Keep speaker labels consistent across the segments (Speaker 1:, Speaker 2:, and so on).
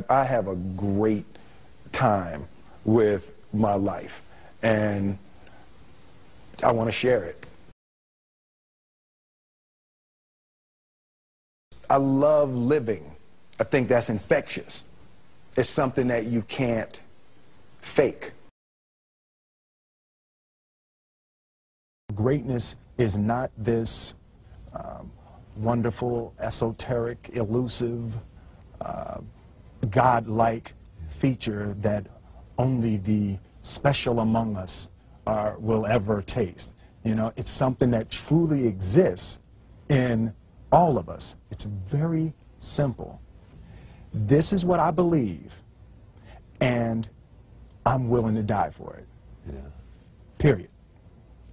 Speaker 1: I have a great time with my life, and I want to share it. I love living. I think that's infectious. It's something that you can't fake. Greatness is not this wonderful, esoteric, elusive, God-like feature that only the special among us will ever taste. You know, it's something that truly exists in all of us. It's very simple. This is what I believe, and I'm willing to die for it.
Speaker 2: Yeah.
Speaker 1: Period.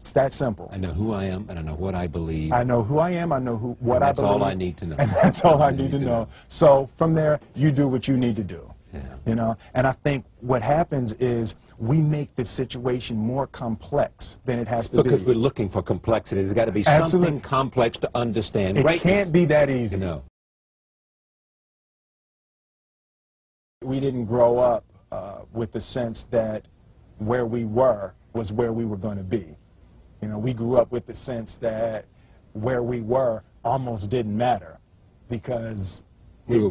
Speaker 1: It's that simple.
Speaker 2: I know who I am, and I know what I believe.
Speaker 1: I know who I am, I know what I believe.
Speaker 2: That's all I need to know.
Speaker 1: And that's all I need to know. So from there, you do what you need to do.
Speaker 2: Yeah.
Speaker 1: You know, and I think what happens is we make the situation more complex than it has to be.
Speaker 2: Because we're looking for complexity. There's got to be
Speaker 1: Absolutely.
Speaker 2: something complex to understand.
Speaker 1: It can't be that easy.
Speaker 2: You know.
Speaker 1: We didn't grow up with the sense that where we were was where we were going to be. You know, we grew up with the sense that where we were almost didn't matter because
Speaker 2: we were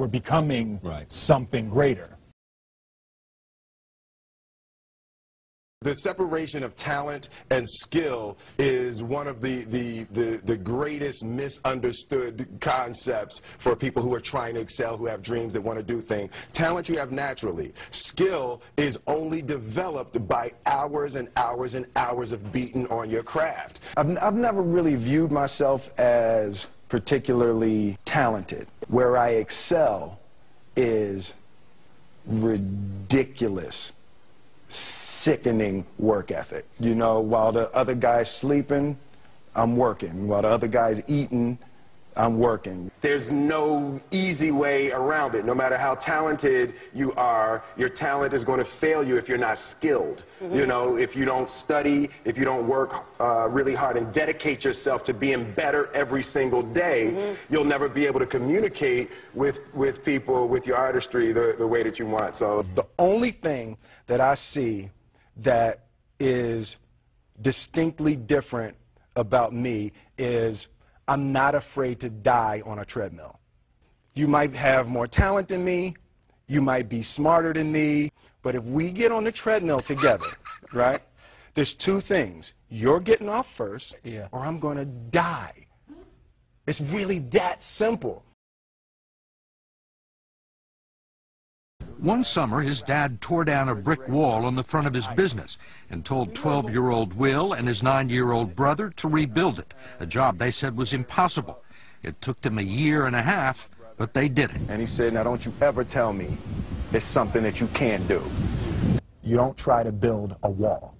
Speaker 2: becoming
Speaker 1: right. Something greater.
Speaker 3: The separation of talent and skill is one of the greatest misunderstood concepts for people who are trying to excel, who have dreams, that want to do things. Talent you have naturally. Skill is only developed by hours and hours and hours of beating on your craft.
Speaker 1: I've never really viewed myself as particularly talented. Where I excel is ridiculous, sickening work ethic. You know, while the other guy's sleeping, I'm working. While the other guy's eating, I'm working.
Speaker 3: There's no easy way around it. No matter how talented you are, your talent is going to fail you if you're not skilled. Mm-hmm. You know, if you don't study, if you don't work really hard and dedicate yourself to being better every single day, mm-hmm. you'll never be able to communicate with people, with your artistry, the way that you want. So
Speaker 1: the only thing that I see that is distinctly different about me is I'm not afraid to die on a treadmill. You might have more talent than me, you might be smarter than me, but if we get on the treadmill together, right, there's two things. You're getting off first, or I'm going to die. It's really that simple.
Speaker 4: One summer, his dad tore down a brick wall on the front of his business and told 12-year-old Will and his 9-year-old brother to rebuild it, a job they said was impossible. It took them a year and a half, but they did it.
Speaker 1: And he said, now don't you ever tell me it's something that you can't do. You don't try to build a wall.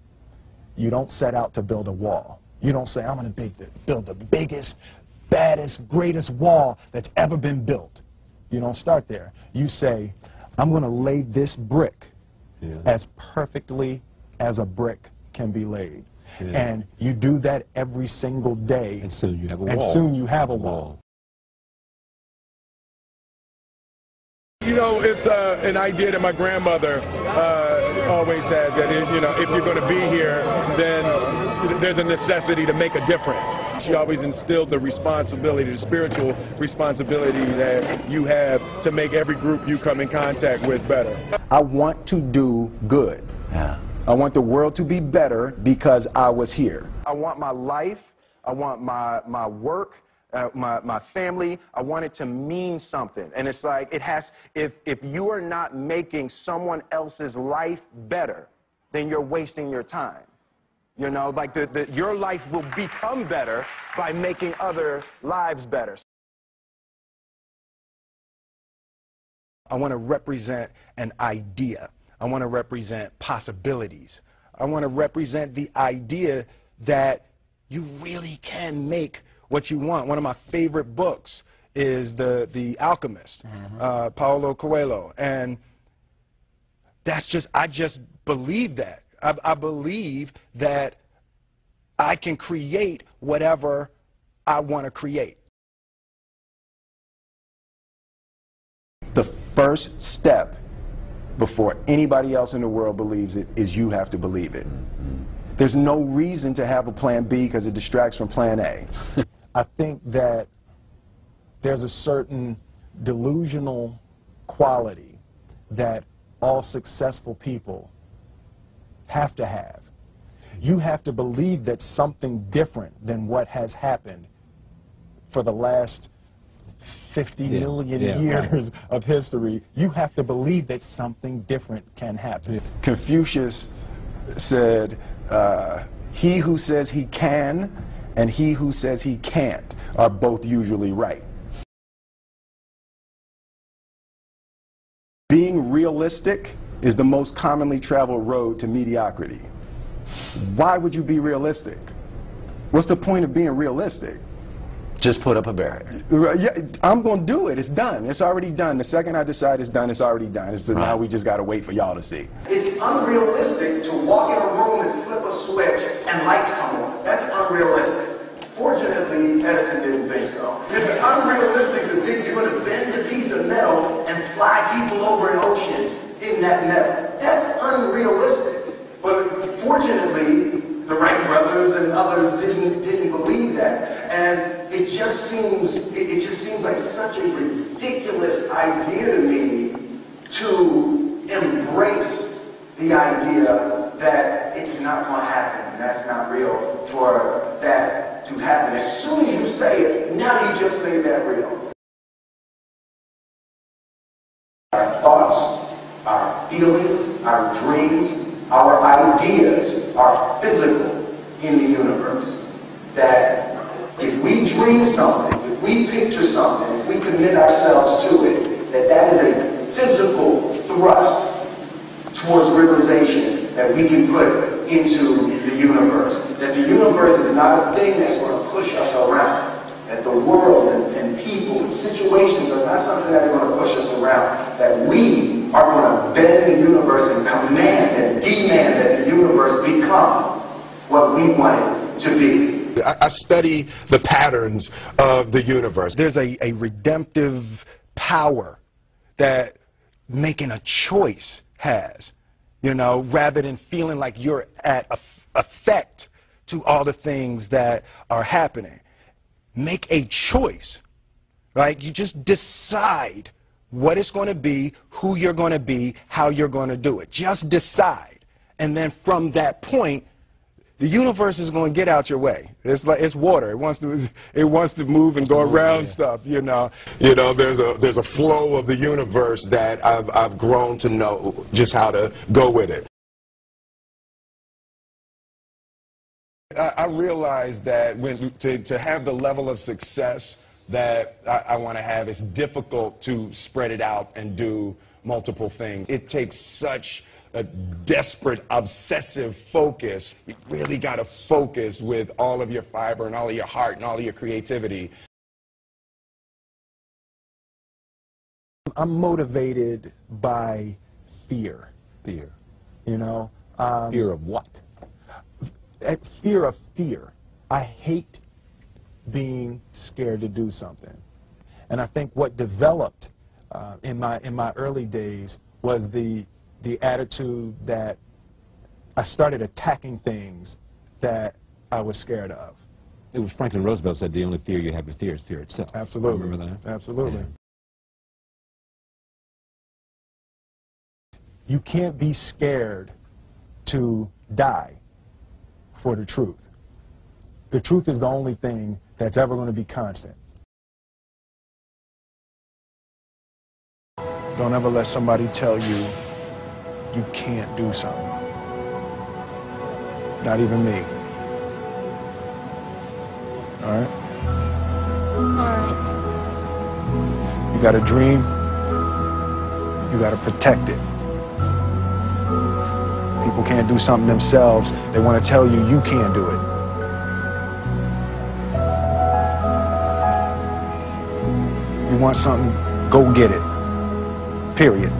Speaker 1: You don't set out to build a wall. You don't say, I'm going to build the biggest, baddest, greatest wall that's ever been built. You don't start there. You say, I'm going to lay this brick as perfectly as a brick can be laid. Yeah. And you do that every single day.
Speaker 2: And soon you have a wall.
Speaker 1: And soon you have a wall.
Speaker 3: You know, it's an idea that my grandmother always had, that if you're going to be here, then there's a necessity to make a difference. She always instilled the responsibility, the spiritual responsibility that you have to make every group you come in contact with better.
Speaker 1: I want to do good.
Speaker 2: Yeah.
Speaker 1: I want the world to be better because I was here. I want my life, I want my work, my family, I want it to mean something. And it's like, it has, if you are not making someone else's life better, then you're wasting your time. You know, like your life will become better by making other lives better. I want to represent an idea. I want to represent possibilities. I want to represent the idea that you really can make what you want. One of my favorite books is The Alchemist, Paulo Coelho, and I just believe that. I believe that I can create whatever I want to create. The first step before anybody else in the world believes it is you have to believe it. There's no reason to have a plan B because it distracts from plan A. I think that there's a certain delusional quality that all successful people have to have. You have to believe that something different than what has happened for the last 50 million years of history. You have to believe that something different can happen. Confucius said, he who says he can and he who says he can't are both usually right. Being realistic is the most commonly traveled road to mediocrity. Why would you be realistic? What's the point of being realistic?
Speaker 5: Just put up a barrier.
Speaker 1: Yeah, I'm going to do it. It's done. It's already done. The second I decide it's done, it's already done. So now we just got to wait for y'all to see.
Speaker 6: It's unrealistic to walk in a room and flip a switch and lights come on. That's unrealistic. Fortunately, Edison didn't think so. It's unrealistic to think you're going to bend a piece of metal and fly people over an ocean in that metal. That's unrealistic. But fortunately, the Wright brothers and others didn't believe that. And it just seems like such a ridiculous idea to me to embrace the idea that it's not going to happen and that's not real for that to happen. As soon as you say it, now you just made that real. Our thoughts, our feelings, our dreams, our ideas are physical in the universe. That if we dream something, if we picture something, if we commit ourselves to it, that is a physical thrust towards realization that we can put into the universe. That the universe is not a thing that's going to push us around. That the world and people and situations are not something that are going to push us around. That we are going to bend the universe and command and demand that the universe become what we want it to be.
Speaker 1: I study the patterns of the universe. There's a redemptive power that making a choice has, you know, rather than feeling like you're at effect to all the things that are happening. Make a choice, right? You just decide what it's going to be, who you're going to be, how you're going to do it. Just decide. And then from that point, the universe is going to get out your way. It's like it's water. It wants to move and go around stuff. You know. There's a flow of the universe that I've grown to know just how to go with it. I realize that to have the level of success that I want to have, it's difficult to spread it out and do multiple things. It takes such a desperate, obsessive focus. You really got to focus with all of your fiber and all of your heart and all of your creativity. I'm motivated by fear.
Speaker 2: Fear.
Speaker 1: You know?
Speaker 2: Fear of what?
Speaker 1: Fear of fear. I hate being scared to do something. And I think what developed in my early days was the attitude that I started attacking things that I was scared of.
Speaker 2: It was Franklin Roosevelt said the only fear you have to fear is fear itself.
Speaker 1: Absolutely.
Speaker 2: Remember that?
Speaker 1: Absolutely. Yeah. You can't be scared to die for the truth. The truth is the only thing that's ever going to be constant. Don't ever let somebody tell you you can't do something. Not even me. All right?
Speaker 7: All right.
Speaker 1: You got a dream, you got to protect it. People can't do something themselves. They want to tell you you can't do it. You want something, go get it. Period.